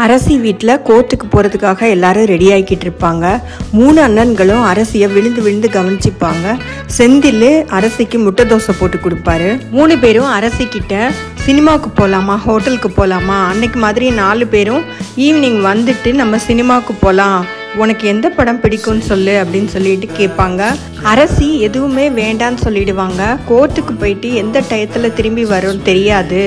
அரசி வீட்டில் கோர்ட்டுக்கு போகிறதுக்காக எல்லாரும் ரெடி ஆகிக்கிட்டு இருப்பாங்க. 3 அண்ணன்களும் அரசியை விழுந்து விழுந்து கவனிச்சுப்பாங்க. செந்தில் அரசிக்கு முட்டை தோசை போட்டு கொடுப்பாரு. 3 பேரும் அரசிக்கிட்ட சினிமாவுக்கு போகலாமா, ஹோட்டலுக்கு போகலாமா, அன்னைக்கு மாதிரி 4 பேரும் ஈவினிங் வந்துட்டு நம்ம சினிமாவுக்கு போகலாம், உனக்கு எந்த படம் பிடிக்கும்னு சொல்லு அப்படின்னு சொல்லிட்டு கேட்பாங்க. அரசி எதுவுமே வேண்டான்னு சொல்லிடுவாங்க. கோர்ட்டுக்கு போயிட்டு எந்த டயத்தில் திரும்பி வரும்னு தெரியாது,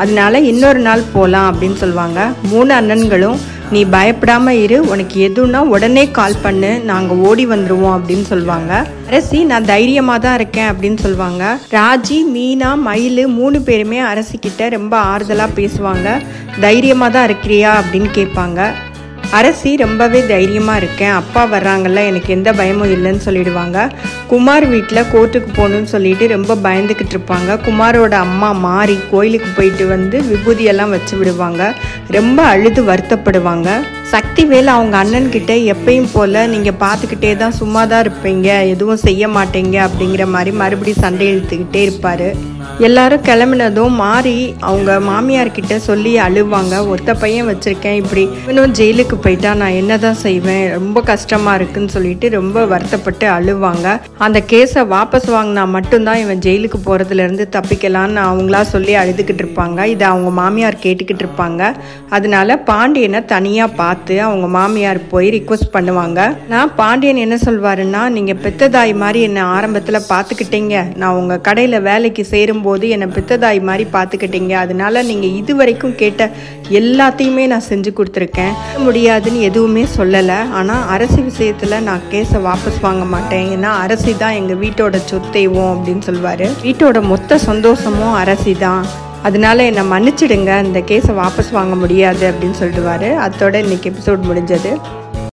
அதனால இன்னொரு நாள் போகலாம் அப்படின்னு சொல்லுவாங்க. 3 அண்ணன்களும் நீ பயப்படாம இரு, உனக்கு எதுனா உடனே கால் பண்ணு, நாங்கள் ஓடி வந்துடுவோம் அப்படின்னு சொல்லுவாங்க. அரசி நான் தைரியமாக தான் இருக்கேன் அப்படின்னு சொல்லுவாங்க. ராஜி, மீனா, மயில் 3 பேருமே அரசிக்கிட்ட ரொம்ப ஆறுதலாக பேசுவாங்க. தைரியமாக தான் இருக்கிறியா அப்படின்னு கேட்பாங்க. அரசி ரொம்பவே தைரியமாக இருக்கேன், அப்பா வர்றாங்கல்ல, எனக்கு எந்த பயமும் இல்லைன்னு சொல்லிடுவாங்க. குமார் வீட்டில் கோர்ட்டுக்கு போகணுன்னு சொல்லிட்டு ரொம்ப பயந்துக்கிட்டு இருப்பாங்க. குமாரோட அம்மா மாறி கோயிலுக்கு போயிட்டு வந்து விபூதியெல்லாம் வச்சு விடுவாங்க. ரொம்ப அழுது வருத்தப்படுவாங்க. சக்திவேல் அவங்க அண்ணன்கிட்ட எப்பயும் போல் நீங்கள் பார்த்துக்கிட்டே தான் சும்மா தான் இருப்பீங்க, எதுவும் செய்ய மாட்டீங்க அப்படிங்கிற மாதிரி மறுபடியும் சண்டை இழுத்துக்கிட்டே இருப்பார். எல்லாரும் கிளம்பினதும் மாறி அவங்க மாமியார்கிட்ட சொல்லி அழுவாங்க. ஒத்த பையன் வச்சுருக்கேன், இப்படி இன்னும் ஜெயிலுக்கு போயிட்டா நான் என்ன தான் செய்வேன், ரொம்ப கஷ்டமாக இருக்குன்னு சொல்லிட்டு ரொம்ப வருத்தப்பட்டு அழுவாங்க. அந்த கேஸை வாபஸ் வாங்கினா மட்டும்தான் இவன் ஜெயிலுக்கு போகிறதுலேருந்து தப்பிக்கலான்னு அவங்களா சொல்லி அழுதுகிட்டு இருப்பாங்க. இதை அவங்க மாமியார் கேட்டுக்கிட்டு இருப்பாங்க. அதனால பாண்டியனை தனியாக பார்த்து அவங்க மாமியார் போய் ரிக்வெஸ்ட் பண்ணுவாங்க. நான் பாண்டியன் என்ன சொல்வாருன்னா, நீங்கள் பெத்ததாய் மாதிரி என்னை ஆரம்பத்தில் பார்த்துக்கிட்டீங்க, நான் உங்கள் கடையில் வேலைக்கு சேரும்போது என்னை பெத்ததாய் மாதிரி பார்த்துக்கிட்டீங்க, அதனால நீங்கள் இது வரைக்கும் கேட்ட எல்லாத்தையுமே நான் செஞ்சு கொடுத்துருக்கேன், முடியாதுன்னு எதுவுமே சொல்லலை. ஆனால் அரசி விஷயத்தில் நான் கேஸை வாபஸ் வாங்க மாட்டேன், ஏன்னா அரசி தான் எங்கள் வீட்டோட சொத்தைவோம் அப்படின்னு சொல்லுவார். வீட்டோட மொத்த சந்தோஷமும் அரசி தான், அதனால என்னை மன்னிச்சிடுங்க, இந்த கேஸை வாபஸ் வாங்க முடியாது அப்படின்னு சொல்லிடுவார். அதோட இன்னைக்கு எபிசோட் முடிஞ்சது.